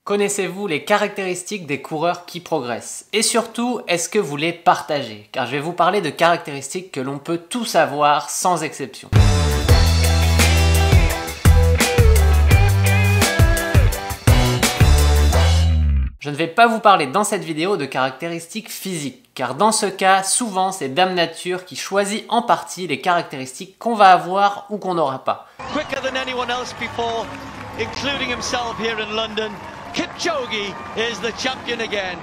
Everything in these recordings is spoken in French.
Connaissez-vous les caractéristiques des coureurs qui progressent? Et surtout, est-ce que vous les partagez? Car je vais vous parler de caractéristiques que l'on peut tous avoir sans exception. Je ne vais pas vous parler dans cette vidéo de caractéristiques physiques, car dans ce cas, souvent c'est Dame Nature qui choisit en partie les caractéristiques qu'on va avoir ou qu'on n'aura pas. Quicker than anyone else before, including himself here in London, Kipchoge is the champion again.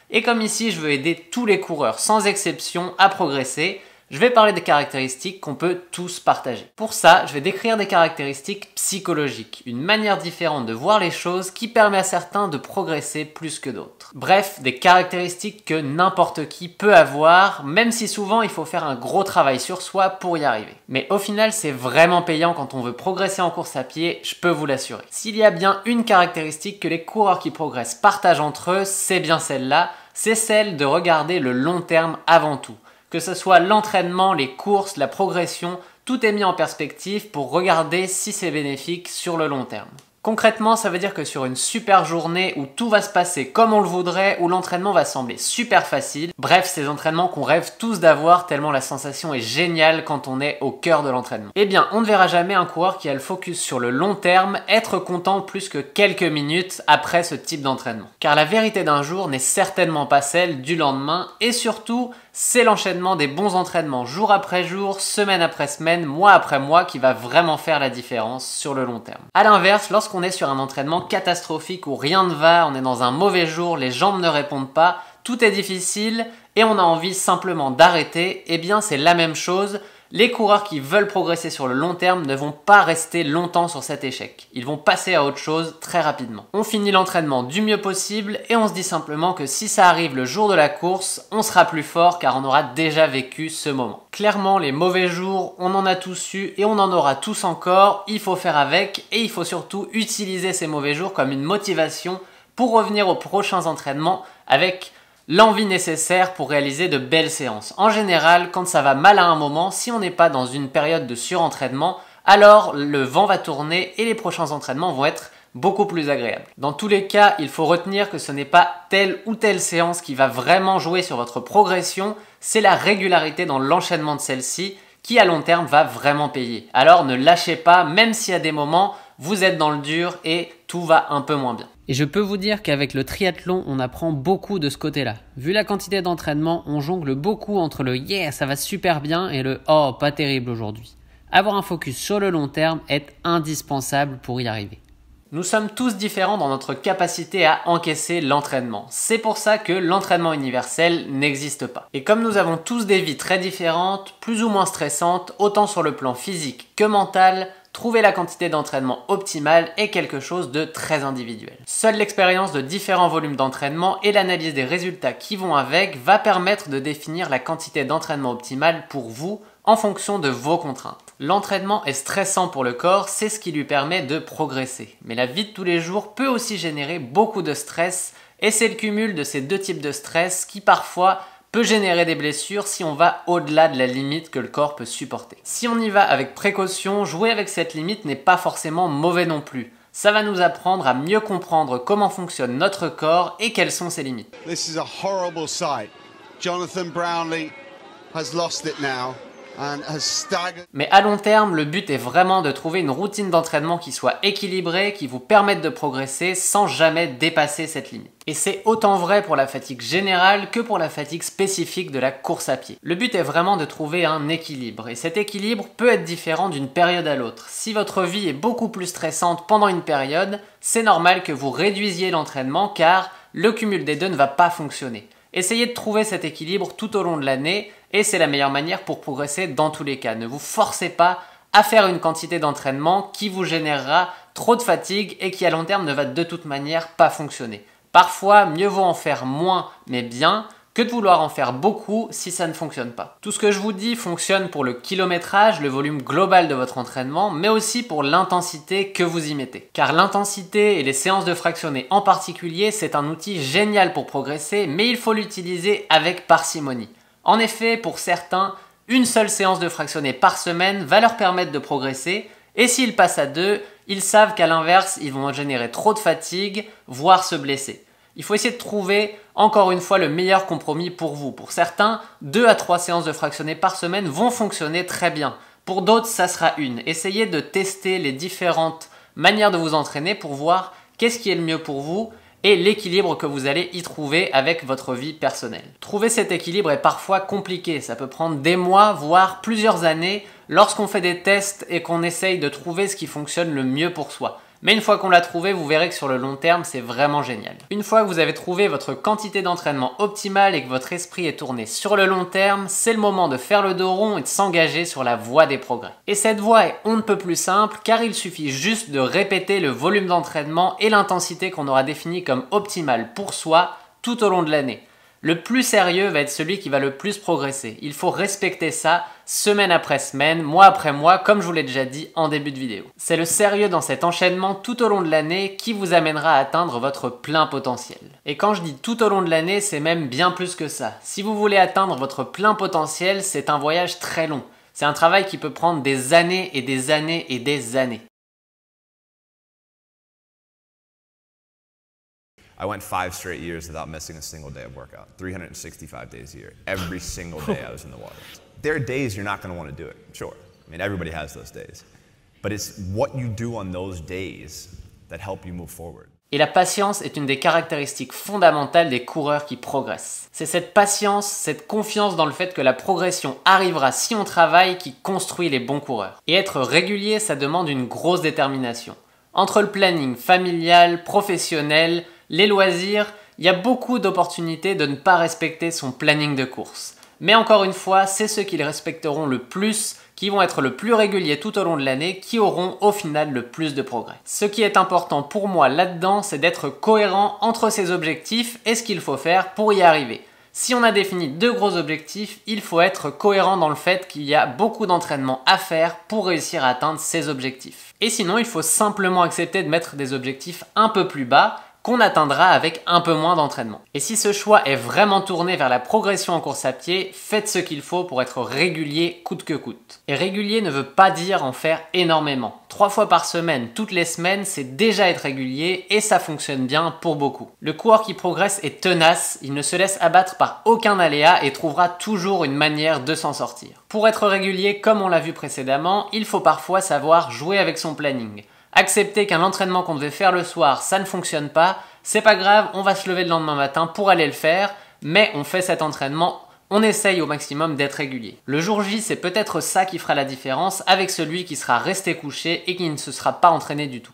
Et comme ici, je veux aider tous les coureurs sans exception à progresser, je vais parler des caractéristiques qu'on peut tous partager. Pour ça, je vais décrire des caractéristiques psychologiques, une manière différente de voir les choses qui permet à certains de progresser plus que d'autres. Bref, des caractéristiques que n'importe qui peut avoir, même si souvent il faut faire un gros travail sur soi pour y arriver. Mais au final, c'est vraiment payant quand on veut progresser en course à pied, je peux vous l'assurer. S'il y a bien une caractéristique que les coureurs qui progressent partagent entre eux, c'est bien celle-là, c'est celle de regarder le long terme avant tout. Que ce soit l'entraînement, les courses, la progression, tout est mis en perspective pour regarder si c'est bénéfique sur le long terme. Concrètement, ça veut dire que sur une super journée où tout va se passer comme on le voudrait, où l'entraînement va sembler super facile, bref, ces entraînements qu'on rêve tous d'avoir tellement la sensation est géniale quand on est au cœur de l'entraînement. Eh bien, on ne verra jamais un coureur qui a le focus sur le long terme être content plus que quelques minutes après ce type d'entraînement. Car la vérité d'un jour n'est certainement pas celle du lendemain et surtout, c'est l'enchaînement des bons entraînements jour après jour, semaine après semaine, mois après mois qui va vraiment faire la différence sur le long terme. A l'inverse, lorsqu'on est sur un entraînement catastrophique où rien ne va, on est dans un mauvais jour, les jambes ne répondent pas, tout est difficile et on a envie simplement d'arrêter, eh bien c'est la même chose. Les coureurs qui veulent progresser sur le long terme ne vont pas rester longtemps sur cet échec. Ils vont passer à autre chose très rapidement. On finit l'entraînement du mieux possible et on se dit simplement que si ça arrive le jour de la course, on sera plus fort car on aura déjà vécu ce moment. Clairement, les mauvais jours, on en a tous eu et on en aura tous encore. Il faut faire avec et il faut surtout utiliser ces mauvais jours comme une motivation pour revenir aux prochains entraînements avec l'envie nécessaire pour réaliser de belles séances. En général, quand ça va mal à un moment, si on n'est pas dans une période de surentraînement, alors le vent va tourner et les prochains entraînements vont être beaucoup plus agréables. Dans tous les cas, il faut retenir que ce n'est pas telle ou telle séance qui va vraiment jouer sur votre progression, c'est la régularité dans l'enchaînement de celle-ci qui à long terme va vraiment payer. Alors ne lâchez pas, même si à des moments, vous êtes dans le dur et tout va un peu moins bien. Et je peux vous dire qu'avec le triathlon, on apprend beaucoup de ce côté-là. Vu la quantité d'entraînement, on jongle beaucoup entre le « yeah, ça va super bien » et le « oh, pas terrible aujourd'hui ». Avoir un focus sur le long terme est indispensable pour y arriver. Nous sommes tous différents dans notre capacité à encaisser l'entraînement. C'est pour ça que l'entraînement universel n'existe pas. Et comme nous avons tous des vies très différentes, plus ou moins stressantes, autant sur le plan physique que mental, trouver la quantité d'entraînement optimale est quelque chose de très individuel. Seule l'expérience de différents volumes d'entraînement et l'analyse des résultats qui vont avec va permettre de définir la quantité d'entraînement optimale pour vous en fonction de vos contraintes. L'entraînement est stressant pour le corps, c'est ce qui lui permet de progresser. Mais la vie de tous les jours peut aussi générer beaucoup de stress et c'est le cumul de ces deux types de stress qui parfois peut générer des blessures si on va au-delà de la limite que le corps peut supporter. Si on y va avec précaution, jouer avec cette limite n'est pas forcément mauvais non plus. Ça va nous apprendre à mieux comprendre comment fonctionne notre corps et quelles sont ses limites. This is a horrible sight. Jonathan Brownlee has lost it now. Mais à long terme, le but est vraiment de trouver une routine d'entraînement qui soit équilibrée, qui vous permette de progresser sans jamais dépasser cette limite. Et c'est autant vrai pour la fatigue générale que pour la fatigue spécifique de la course à pied. Le but est vraiment de trouver un équilibre, et cet équilibre peut être différent d'une période à l'autre. Si votre vie est beaucoup plus stressante pendant une période, c'est normal que vous réduisiez l'entraînement car le cumul des deux ne va pas fonctionner. Essayez de trouver cet équilibre tout au long de l'année et c'est la meilleure manière pour progresser dans tous les cas. Ne vous forcez pas à faire une quantité d'entraînement qui vous générera trop de fatigue et qui à long terme ne va de toute manière pas fonctionner. Parfois, mieux vaut en faire moins mais bien que de vouloir en faire beaucoup si ça ne fonctionne pas. Tout ce que je vous dis fonctionne pour le kilométrage, le volume global de votre entraînement, mais aussi pour l'intensité que vous y mettez. Car l'intensité et les séances de fractionnés en particulier, c'est un outil génial pour progresser, mais il faut l'utiliser avec parcimonie. En effet, pour certains, une seule séance de fractionnés par semaine va leur permettre de progresser, Et s'ils passent à 2, ils savent qu'à l'inverse, ils vont générer trop de fatigue, voire se blesser. Il faut essayer de trouver, encore une fois, le meilleur compromis pour vous. Pour certains, 2 à 3 séances de fractionné par semaine vont fonctionner très bien. Pour d'autres, ça sera une. Essayez de tester les différentes manières de vous entraîner pour voir qu'est-ce qui est le mieux pour vous et l'équilibre que vous allez y trouver avec votre vie personnelle. Trouver cet équilibre est parfois compliqué, ça peut prendre des mois, voire plusieurs années lorsqu'on fait des tests et qu'on essaye de trouver ce qui fonctionne le mieux pour soi. Mais une fois qu'on l'a trouvé, vous verrez que sur le long terme, c'est vraiment génial. Une fois que vous avez trouvé votre quantité d'entraînement optimale et que votre esprit est tourné sur le long terme, c'est le moment de faire le dos rond et de s'engager sur la voie des progrès. Et cette voie est on ne peut plus simple car il suffit juste de répéter le volume d'entraînement et l'intensité qu'on aura défini comme optimale pour soi tout au long de l'année. Le plus sérieux va être celui qui va le plus progresser. Il faut respecter ça semaine après semaine, mois après mois, comme je vous l'ai déjà dit en début de vidéo. C'est le sérieux dans cet enchaînement tout au long de l'année qui vous amènera à atteindre votre plein potentiel. Et quand je dis tout au long de l'année, c'est même bien plus que ça. Si vous voulez atteindre votre plein potentiel, c'est un voyage très long. C'est un travail qui peut prendre des années et des années et des années. I went 5 straight years without missing a single day of workout, 365 days a year. Every single day I was in the water. There are days you're not going to want to do it, sure. I mean, everybody has those days. But it's what you do on those days that help you move forward. Et la patience est une des caractéristiques fondamentales des coureurs qui progressent. C'est cette patience, cette confiance dans le fait que la progression arrivera si on travaille qui construit les bons coureurs. Et être régulier, ça demande une grosse détermination. Entre le planning familial, professionnel, les loisirs, il y a beaucoup d'opportunités de ne pas respecter son planning de course. Mais encore une fois, c'est ceux qui le respecteront le plus, qui vont être le plus réguliers tout au long de l'année, qui auront au final le plus de progrès. Ce qui est important pour moi là-dedans, c'est d'être cohérent entre ses objectifs et ce qu'il faut faire pour y arriver. Si on a défini 2 gros objectifs, il faut être cohérent dans le fait qu'il y a beaucoup d'entraînement à faire pour réussir à atteindre ces objectifs. Et sinon, il faut simplement accepter de mettre des objectifs un peu plus bas, qu'on atteindra avec un peu moins d'entraînement. Et si ce choix est vraiment tourné vers la progression en course à pied, faites ce qu'il faut pour être régulier coûte que coûte. Et régulier ne veut pas dire en faire énormément. 3 fois par semaine, toutes les semaines, c'est déjà être régulier et ça fonctionne bien pour beaucoup. Le coureur qui progresse est tenace, il ne se laisse abattre par aucun aléa et trouvera toujours une manière de s'en sortir. Pour être régulier, comme on l'a vu précédemment, il faut parfois savoir jouer avec son planning. Accepter qu'un entraînement qu'on devait faire le soir, ça ne fonctionne pas, c'est pas grave, on va se lever le lendemain matin pour aller le faire, mais on fait cet entraînement, on essaye au maximum d'être régulier. Le jour J, c'est peut-être ça qui fera la différence avec celui qui sera resté couché et qui ne se sera pas entraîné du tout.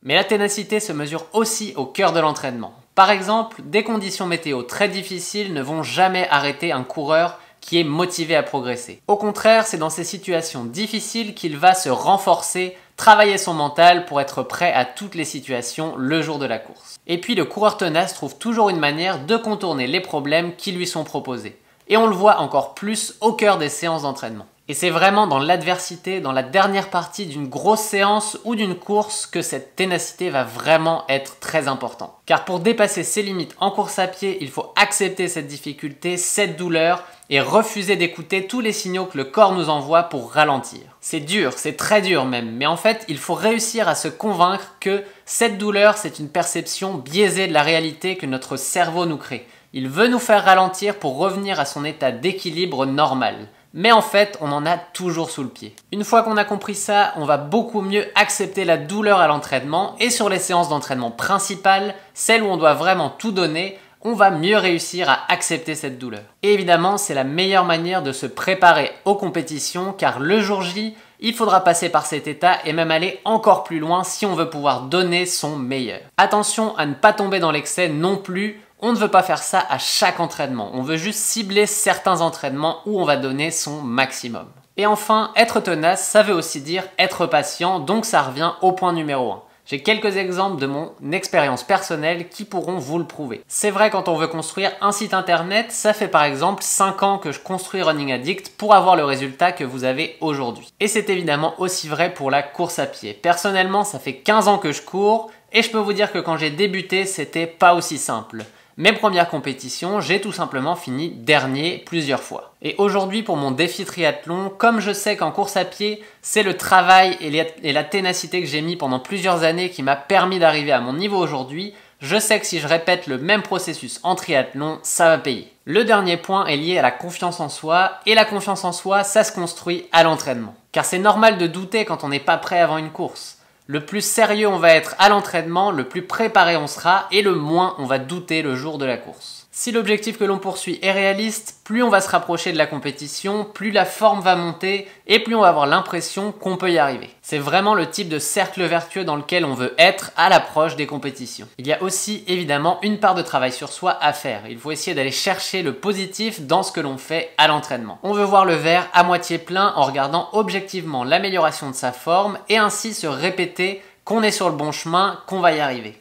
Mais la ténacité se mesure aussi au cœur de l'entraînement. Par exemple, des conditions météo très difficiles ne vont jamais arrêter un coureur qui est motivé à progresser. Au contraire, c'est dans ces situations difficiles qu'il va se renforcer, travailler son mental pour être prêt à toutes les situations le jour de la course. Et puis le coureur tenace trouve toujours une manière de contourner les problèmes qui lui sont proposés. Et on le voit encore plus au cœur des séances d'entraînement. Et c'est vraiment dans l'adversité, dans la dernière partie d'une grosse séance ou d'une course que cette ténacité va vraiment être très importante. Car pour dépasser ses limites en course à pied, il faut accepter cette difficulté, cette douleur et refuser d'écouter tous les signaux que le corps nous envoie pour ralentir. C'est dur, c'est très dur même, mais en fait, il faut réussir à se convaincre que cette douleur, c'est une perception biaisée de la réalité que notre cerveau nous crée. Il veut nous faire ralentir pour revenir à son état d'équilibre normal. Mais en fait, on en a toujours sous le pied. Une fois qu'on a compris ça, on va beaucoup mieux accepter la douleur à l'entraînement et sur les séances d'entraînement principales, celles où on doit vraiment tout donner, on va mieux réussir à accepter cette douleur. Et évidemment, c'est la meilleure manière de se préparer aux compétitions car le jour J, il faudra passer par cet état et même aller encore plus loin si on veut pouvoir donner son meilleur. Attention à ne pas tomber dans l'excès non plus. On ne veut pas faire ça à chaque entraînement, on veut juste cibler certains entraînements où on va donner son maximum. Et enfin, être tenace, ça veut aussi dire être patient, donc ça revient au point numéro 1. J'ai quelques exemples de mon expérience personnelle qui pourront vous le prouver. C'est vrai, quand on veut construire un site internet, ça fait par exemple 5 ans que je construis Running Addict pour avoir le résultat que vous avez aujourd'hui. Et c'est évidemment aussi vrai pour la course à pied. Personnellement, ça fait 15 ans que je cours et je peux vous dire que quand j'ai débuté, c'était pas aussi simple. mes premières compétitions, j'ai tout simplement fini dernier plusieurs fois. Et aujourd'hui pour mon défi triathlon, comme je sais qu'en course à pied, c'est le travail et la ténacité que j'ai mis pendant plusieurs années qui m'a permis d'arriver à mon niveau aujourd'hui, je sais que si je répète le même processus en triathlon, ça va payer. Le dernier point est lié à la confiance en soi, et la confiance en soi, ça se construit à l'entraînement. Car c'est normal de douter quand on n'est pas prêt avant une course. Le plus sérieux on va être à l'entraînement, le plus préparé on sera, et le moins on va douter le jour de la course. Si l'objectif que l'on poursuit est réaliste, plus on va se rapprocher de la compétition, plus la forme va monter et plus on va avoir l'impression qu'on peut y arriver. C'est vraiment le type de cercle vertueux dans lequel on veut être à l'approche des compétitions. Il y a aussi évidemment une part de travail sur soi à faire. Il faut essayer d'aller chercher le positif dans ce que l'on fait à l'entraînement. On veut voir le verre à moitié plein en regardant objectivement l'amélioration de sa forme et ainsi se répéter qu'on est sur le bon chemin, qu'on va y arriver.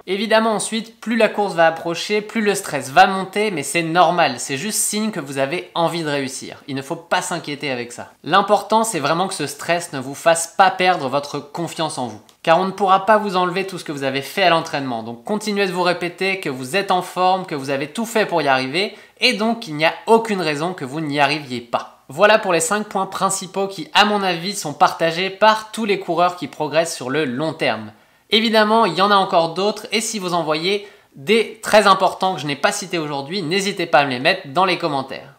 Évidemment ensuite, plus la course va approcher, plus le stress va monter, mais c'est normal, c'est juste signe que vous avez envie de réussir. Il ne faut pas s'inquiéter avec ça. L'important, c'est vraiment que ce stress ne vous fasse pas perdre votre confiance en vous. Car on ne pourra pas vous enlever tout ce que vous avez fait à l'entraînement. Donc continuez de vous répéter que vous êtes en forme, que vous avez tout fait pour y arriver, et donc il n'y a aucune raison que vous n'y arriviez pas. Voilà pour les 5 points principaux qui, à mon avis, sont partagés par tous les coureurs qui progressent sur le long terme. Évidemment, il y en a encore d'autres et si vous en voyez des très importants que je n'ai pas cités aujourd'hui, n'hésitez pas à me les mettre dans les commentaires.